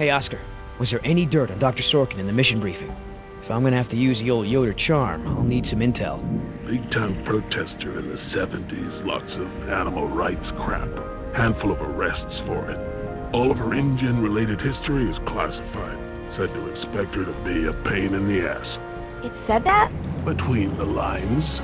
Hey, Oscar. Was there any dirt on Dr. Sorkin in the mission briefing? If I'm gonna have to use the old Yoder charm, I'll need some intel. Big-time protester in the 70s, lots of animal rights crap. Handful of arrests for it. All of her InGen-related history is classified. Said to expect her to be a pain in the ass. It said that? Between the lines.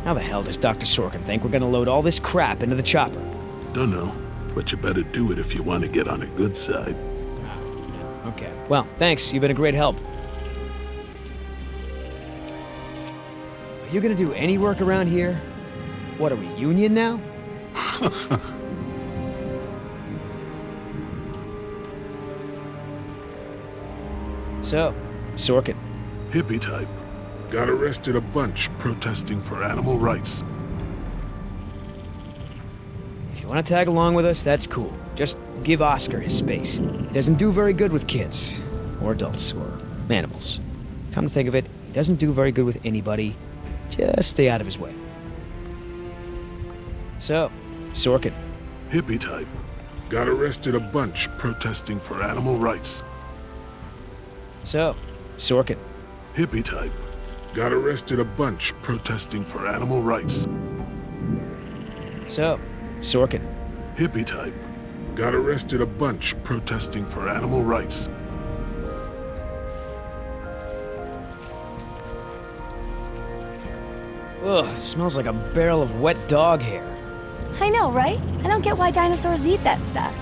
How the hell does Dr. Sorkin think we're gonna load all this crap into the chopper? Dunno, but you better do it if you want to get on a good side. Okay. Well, thanks. You've been a great help. Are you gonna do any work around here? What, are we union now? So, Sorkin. Hippie type. Got arrested a bunch protesting for animal rights. If you want to tag along with us, that's cool. Just give Oscar his space. He doesn't do very good with kids. Or adults, or animals. Come to think of it, he doesn't do very good with anybody. Just stay out of his way. So, Sorkin. Hippie type. Got arrested a bunch protesting for animal rights. So, Sorkin. Hippie type. Got arrested a bunch protesting for animal rights. So, Sorkin. Hippie type. Got arrested a bunch protesting for animal rights. Ugh, smells like a barrel of wet dog hair. I know, right? I don't get why dinosaurs eat that stuff.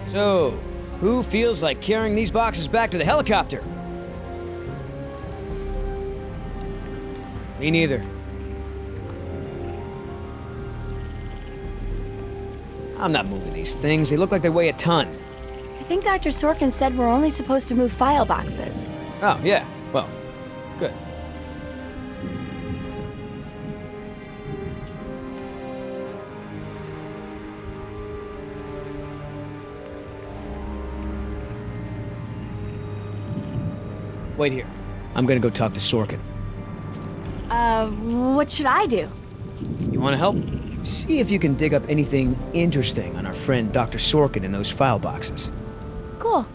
So, who feels like carrying these boxes back to the helicopter? Me neither. I'm not moving these things. They look like they weigh a ton. I think Dr. Sorkin said we're only supposed to move file boxes. Oh, yeah. Well, good. Wait here. I'm gonna go talk to Sorkin. What should I do? You wanna help? See if you can dig up anything interesting on our friend Dr. Sorkin in those file boxes. Cool.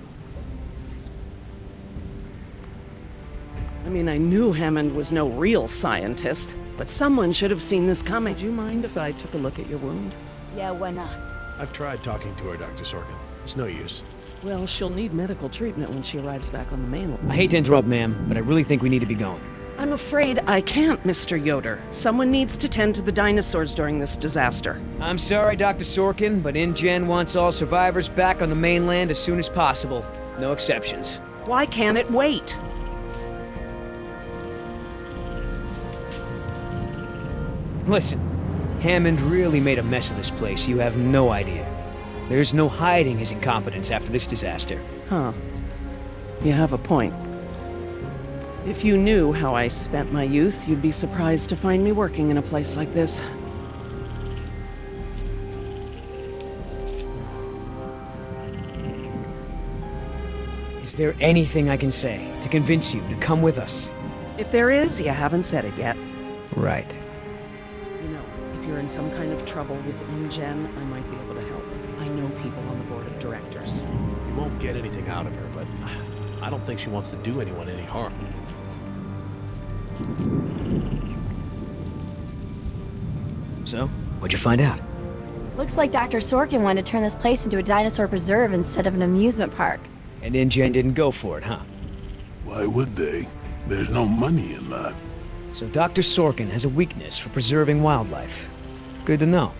I mean, I knew Hammond was no real scientist, but someone should have seen this coming. Would you mind if I took a look at your wound? Yeah, why not? I've tried talking to her, Dr. Sorkin. It's no use. Well, she'll need medical treatment when she arrives back on the mainland. I hate to interrupt, ma'am, but I really think we need to be going. I'm afraid I can't, Mr. Yoder. Someone needs to tend to the dinosaurs during this disaster. I'm sorry, Dr. Sorkin, but InGen wants all survivors back on the mainland as soon as possible. No exceptions. Why can't it wait? Listen, Hammond really made a mess of this place. You have no idea. There's no hiding his incompetence after this disaster. Huh. You have a point. If you knew how I spent my youth, you'd be surprised to find me working in a place like this. Is there anything I can say to convince you to come with us? If there is, you haven't said it yet. Right. You know, if you're in some kind of trouble with InGen, I might be able to help. I know people on the board of directors. You won't get anything out of her, but I don't think she wants to do anyone any harm. So, what'd you find out? Looks like Dr. Sorkin wanted to turn this place into a dinosaur preserve instead of an amusement park. And InGen didn't go for it, huh? Why would they? There's no money in that. So Dr. Sorkin has a weakness for preserving wildlife. Good to know.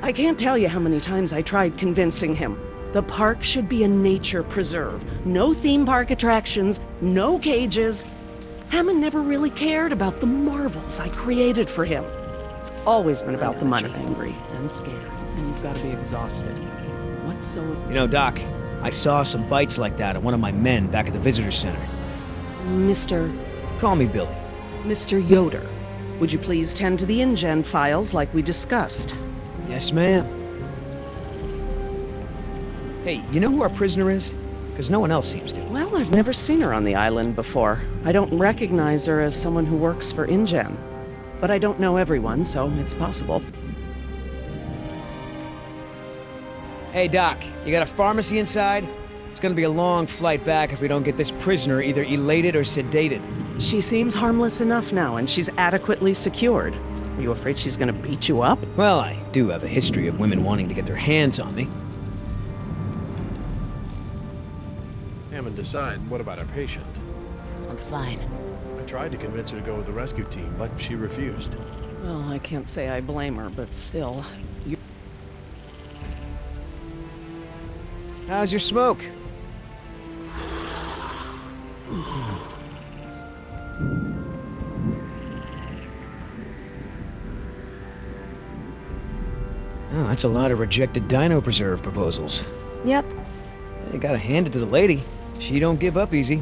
I can't tell you how many times I tried convincing him. The park should be a nature preserve. No theme park attractions, no cages. Hammond never really cared about the marvels I created for him. It's always been about the money. You're angry and scared, and you've got to be exhausted. What's so... You know, Doc, I saw some bites like that at one of my men back at the visitor center. Mr. Call me Billy. Mr. Yoder, would you please tend to the InGen files like we discussed? Yes, ma'am. Hey, you know who our prisoner is? Because no one else seems to. Well, I've never seen her on the island before. I don't recognize her as someone who works for InGen. But I don't know everyone, so it's possible. Hey, Doc, you got a pharmacy inside? It's gonna be a long flight back if we don't get this prisoner either elated or sedated. She seems harmless enough now, and she's adequately secured. Are you afraid she's gonna beat you up? Well, I do have a history of women wanting to get their hands on me. Hammond, decide. What about our patient? I'm fine. I tried to convince her to go with the rescue team, but she refused. Well, I can't say I blame her, but still. How's your smoke? Oh, that's a lot of rejected dino preserve proposals. Yep. You gotta hand it to the lady. She don't give up easy.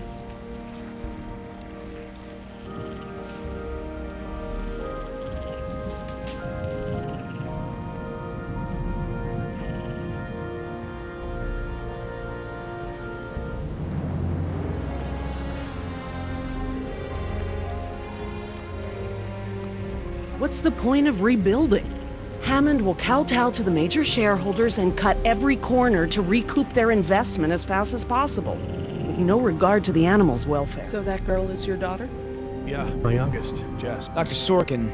What's the point of rebuilding? Hammond will kowtow to the major shareholders and cut every corner to recoup their investment as fast as possible, with no regard to the animals' welfare. So that girl is your daughter? Yeah, my youngest, Jess. Dr. Sorkin,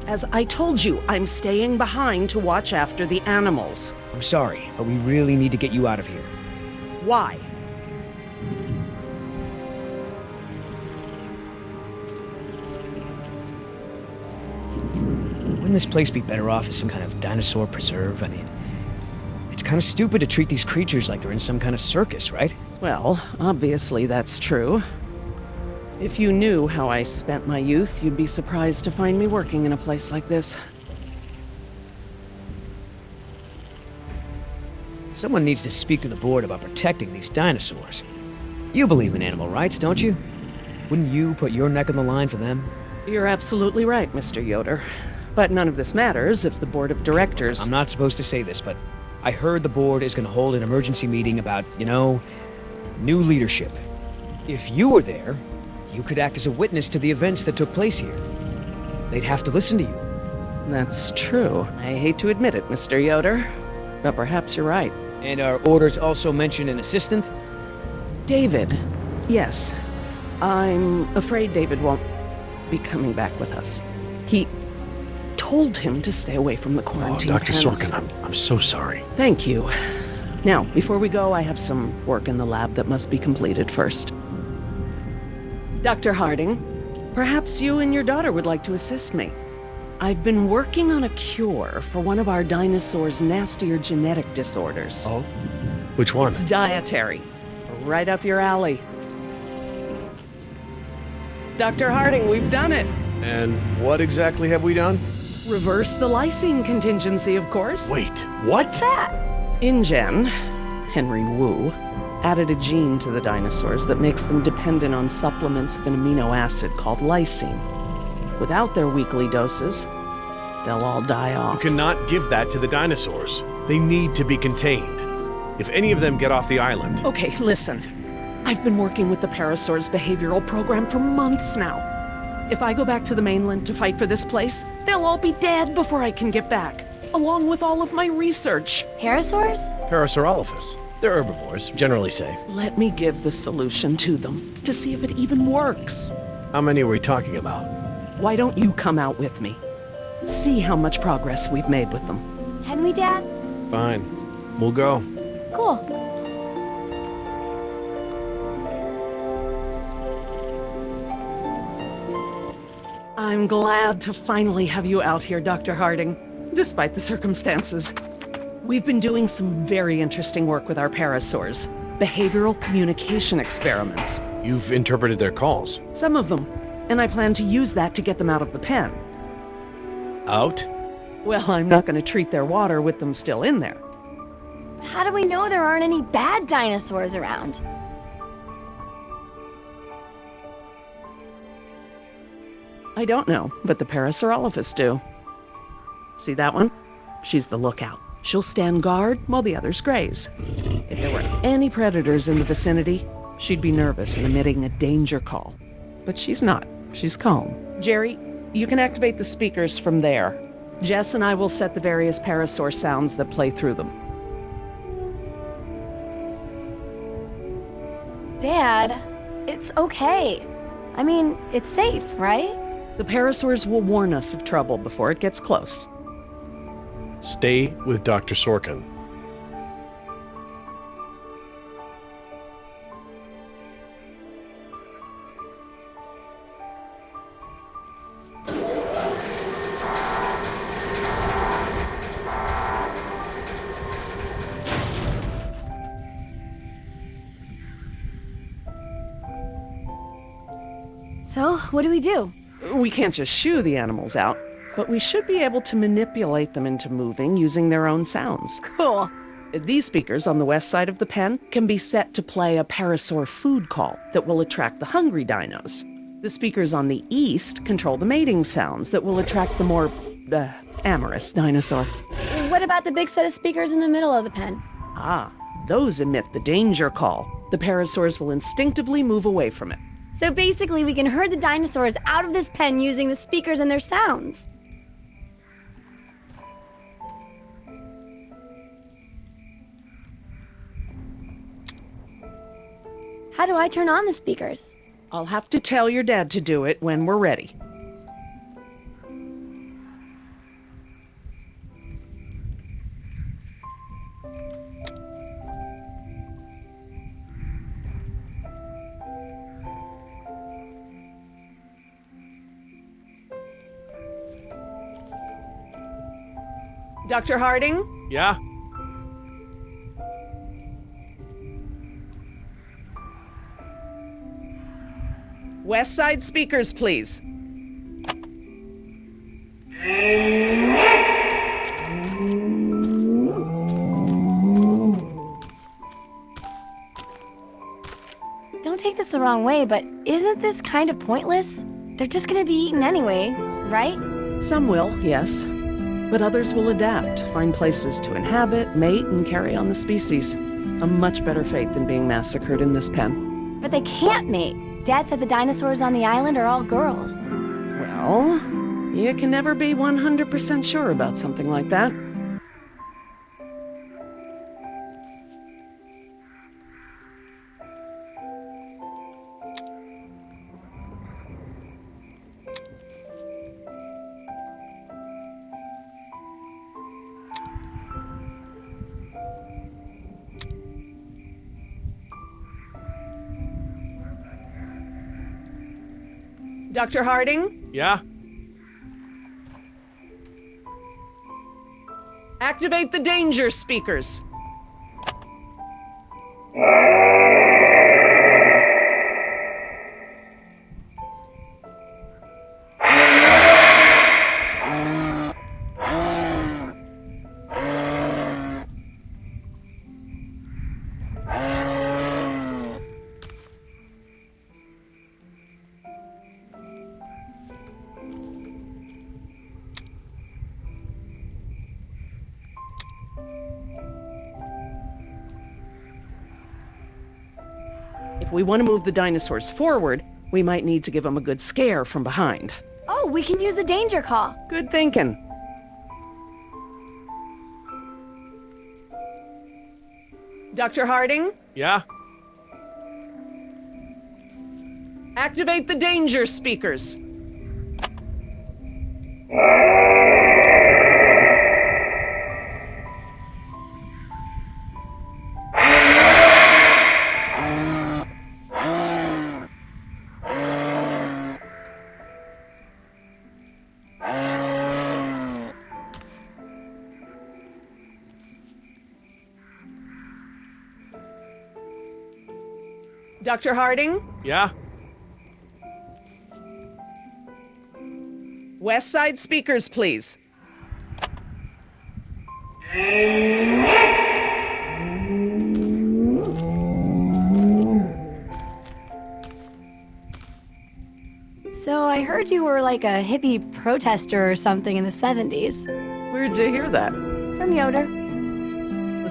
As I told you, I'm staying behind to watch after the animals. I'm sorry, but we really need to get you out of here. Why? Wouldn't this place be better off as some kind of dinosaur preserve? I mean, it's kind of stupid to treat these creatures like they're in some kind of circus, right? Well, obviously that's true. If you knew how I spent my youth, you'd be surprised to find me working in a place like this. Someone needs to speak to the board about protecting these dinosaurs. You believe in animal rights, don't you? Wouldn't you put your neck on the line for them? You're absolutely right, Mr. Yoder. But none of this matters if the board of directors... I'm not supposed to say this, but I heard the board is going to hold an emergency meeting about, new leadership. If you were there, you could act as a witness to the events that took place here. They'd have to listen to you. That's true. I hate to admit it, Mr. Yoder, but perhaps you're right. And our orders also mention an assistant? David. Yes. I'm afraid David won't be coming back with us. He told him to stay away from the quarantine Dr. pens. Sorkin, I'm so sorry. Thank you. Now, before we go, I have some work in the lab that must be completed first. Dr. Harding, perhaps you and your daughter would like to assist me. I've been working on a cure for one of our dinosaurs' nastier genetic disorders. Oh? Which one? It's dietary. Right up your alley. Dr. Harding, we've done it. And what exactly have we done? Reverse the lysine contingency, of course. Wait, what? What's that? InGen, Henry Wu, added a gene to the dinosaurs that makes them dependent on supplements of an amino acid called lysine. Without their weekly doses, they'll all die You off. cannot give that to the dinosaurs. They need to be contained. If any of them get off the island... Okay, listen. I've been working with the Parasaur's behavioral program for months now. If I go back to the mainland to fight for this place, they'll all be dead before I can get back, along with all of my research. Parasaurs? Parasaurolophus. They're herbivores, generally safe. Let me give the solution to them to see if it even works. How many are we talking about? Why don't you come out with me? See how much progress we've made with them. Henry, Dad? Fine. We'll go. Cool. I'm glad to finally have you out here, Dr. Harding, despite the circumstances. We've been doing some very interesting work with our parasaurs. Behavioral communication experiments. You've interpreted their calls. Some of them. And I plan to use that to get them out of the pen. Out? Well, I'm not going to treat their water with them still in there. How do we know there aren't any bad dinosaurs around? I don't know, but the Parasaurolophus do. See that one? She's the lookout. She'll stand guard while the others graze. If there were any predators in the vicinity, she'd be nervous and emitting a danger call. But she's not. She's calm. Gerry, you can activate the speakers from there. Jess and I will set the various parasaur sounds that play through them. Dad, it's okay. I mean, it's safe, right? The parasaurs will warn us of trouble before it gets close. Stay with Dr. Sorkin. So, what do we do? We can't just shoo the animals out, but we should be able to manipulate them into moving using their own sounds. Cool. These speakers on the west side of the pen can be set to play a parasaur food call that will attract the hungry dinos. The speakers on the east control the mating sounds that will attract the more, amorous dinosaur. What about the big set of speakers in the middle of the pen? Ah, those emit the danger call. The parasaurs will instinctively move away from it. So basically, we can herd the dinosaurs out of this pen using the speakers and their sounds. How do I turn on the speakers? I'll have to tell your dad to do it when we're ready. Dr. Harding? Yeah? West side speakers, please. Don't take this the wrong way, but isn't this kind of pointless? They're just gonna be eaten anyway, right? Some will, yes. But others will adapt, find places to inhabit, mate, and carry on the species. A much better fate than being massacred in this pen. But they can't mate. Dad said the dinosaurs on the island are all girls. Well, you can never be 100% sure about something like that. Dr. Harding? Yeah? Activate the danger speakers. If we want to move the dinosaurs forward, we might need to give them a good scare from behind. Oh, we can use the danger call. Good thinking. Dr. Harding? Yeah? Activate the danger speakers. Dr. Harding? Yeah? West side speakers, please. So I heard you were like a hippie protester or something in the 70s. Where'd you hear that? From Yoder.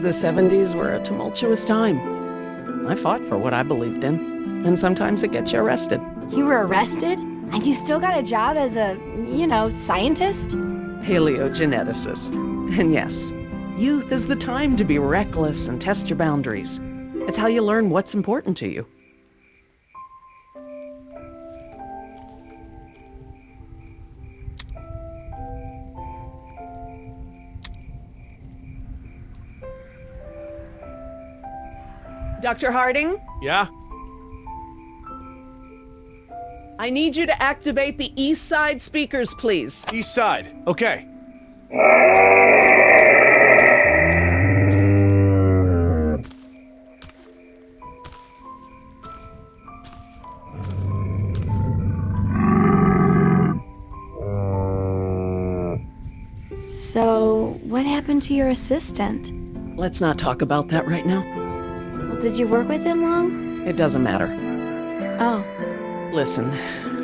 The 70s were a tumultuous time. I fought for what I believed in, and sometimes it gets you arrested. You were arrested? And you still got a job as a, scientist? Paleogeneticist. And yes, youth is the time to be reckless and test your boundaries. It's how you learn what's important to you. Dr. Harding? Yeah? I need you to activate the east side speakers, please. East side. Okay. So, what happened to your assistant? Let's not talk about that right now. Well, did you work with him long? It doesn't matter. Oh. Listen,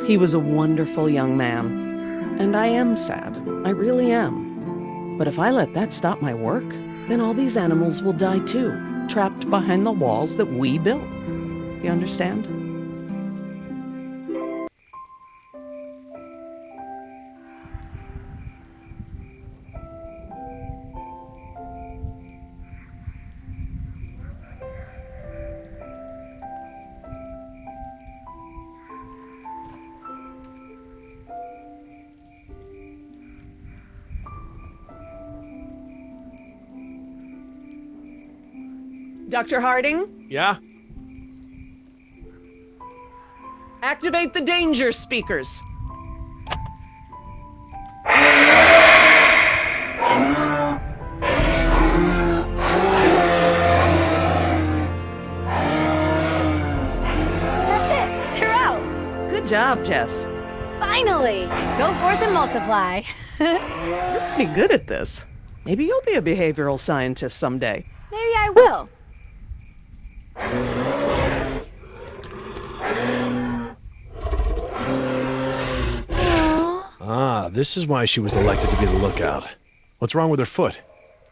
he was a wonderful young man. And I am sad. I really am. But if I let that stop my work, then all these animals will die too, trapped behind the walls that we built. You understand? Dr. Harding? Yeah? Activate the danger speakers. That's it. They're out. Good job, Jess. Finally. Go forth and multiply. You're pretty good at this. Maybe you'll be a behavioral scientist someday. Maybe I will. Ah, this is why she was elected to be the lookout. What's wrong with her foot?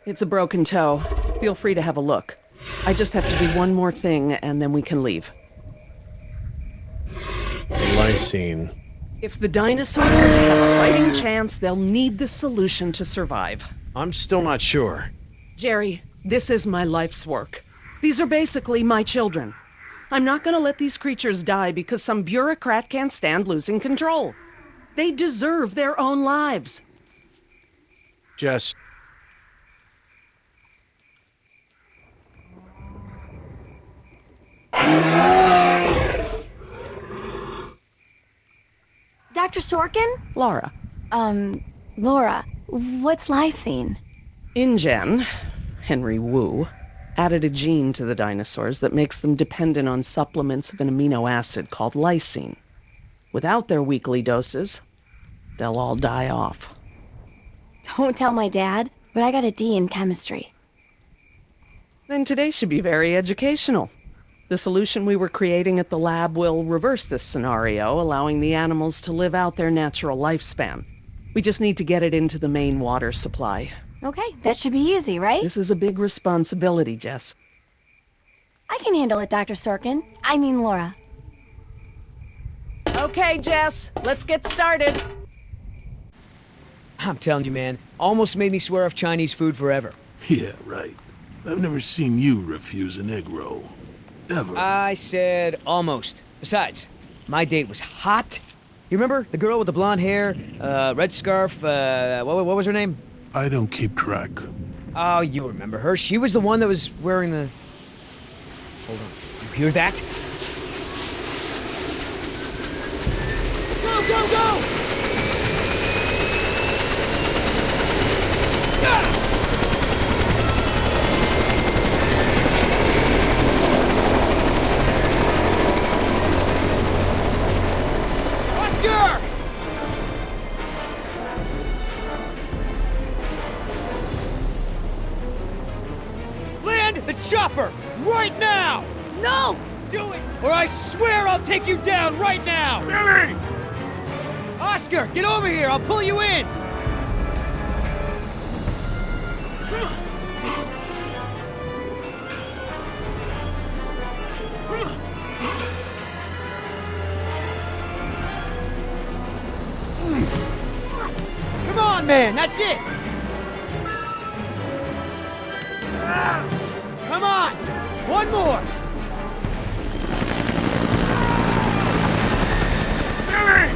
It's a broken toe. Feel free to have a look. I just have to do one more thing, and then we can leave. Lysine. If the dinosaurs are to have a fighting chance, they'll need this solution to survive. I'm still not sure. Gerry, this is my life's work. These are basically my children. I'm not going to let these creatures die because some bureaucrat can't stand losing control. They deserve their own lives. Jess. Dr. Sorkin? Laura. Laura, what's lysine? InGen, Henry Wu, added a gene to the dinosaurs that makes them dependent on supplements of an amino acid called lysine. Without their weekly doses, they'll all die off. Don't tell my dad, but I got a D in chemistry. Then today should be very educational. The solution we were creating at the lab will reverse this scenario, allowing the animals to live out their natural lifespan. We just need to get it into the main water supply. Okay, that should be easy, right? This is a big responsibility, Jess. I can handle it, Dr. Sorkin. I mean Laura. Okay, Jess, let's get started. I'm telling you, man, almost made me swear off Chinese food forever. Yeah, right. I've never seen you refuse an egg roll. Ever. I said almost. Besides, my date was hot. You remember the girl with the blonde hair, red scarf, what was her name? I don't keep track. Oh, you remember her. She was the one that was wearing the... Hold on. You hear that? Go, go, go! Oscar! Land the chopper right now! No! Do it, or I swear I'll take you down right now! Billy! Oscar, get over here! I'll pull you in! man, that's it! Come on! One more! Billy!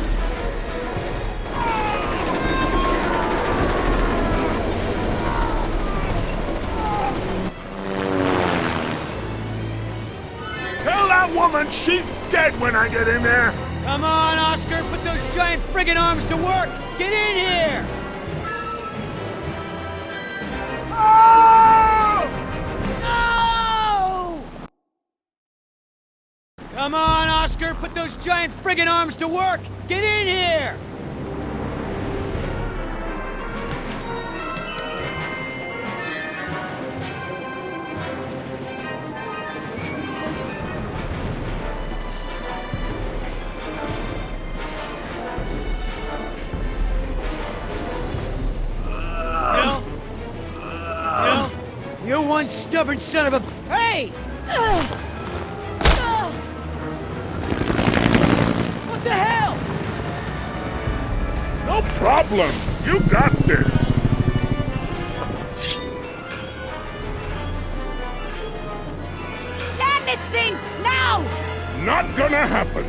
Tell that woman she's dead when I get in there! Come on, Oscar, put those giant friggin' arms to work! Get in here! Oh! No! Come on, Oscar, put those giant friggin' arms to work! Get in here! You one stubborn son of a... Hey! What the hell? No problem. You got this. Damn this thing! Now! Not gonna happen.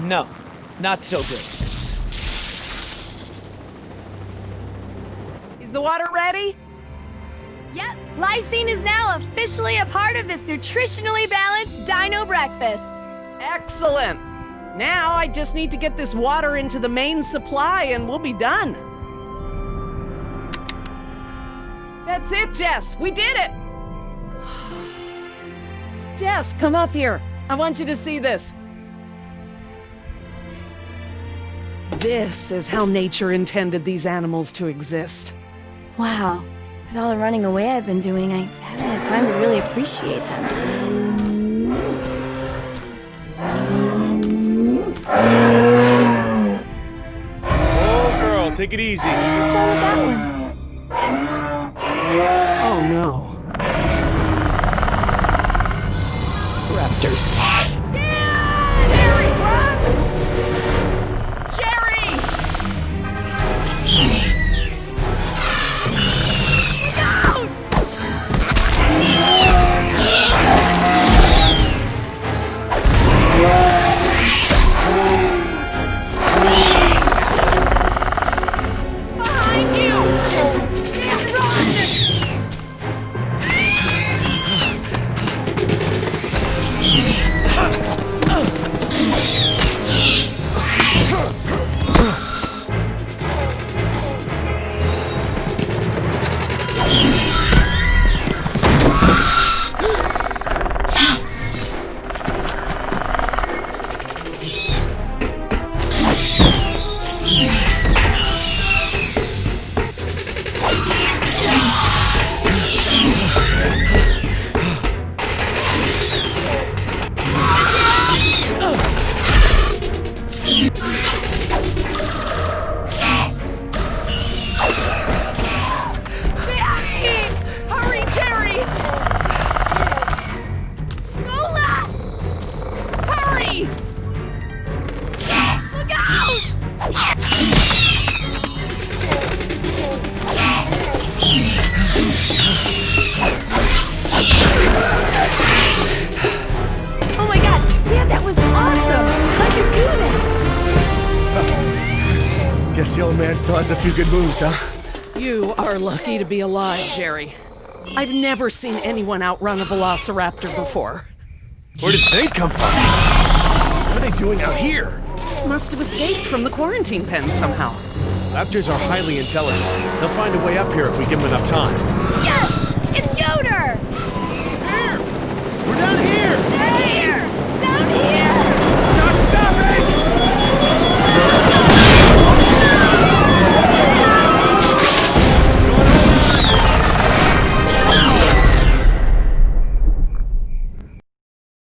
No. Not so good. Is the water ready? Yep, lysine is now officially a part of this nutritionally balanced dino breakfast. Excellent. Now I just need to get this water into the main supply and we'll be done. That's it, Jess. We did it. Jess, come up here. I want you to see this. This is how nature intended these animals to exist. Wow, with all the running away I've been doing, I haven't had time to really appreciate them. Oh, girl, take it easy. What's wrong with that one? Oh no. Raptors. Gerry, run! Gerry! Behind you! Yeah, run! Guess the old man still has a few good moves, huh? You are lucky to be alive, Gerry. I've never seen anyone outrun a velociraptor before. Where did they come from? What are they doing out here? Must have escaped from the quarantine pen somehow. Raptors are highly intelligent. They'll find a way up here if we give them enough time. Yes! It's Yoder!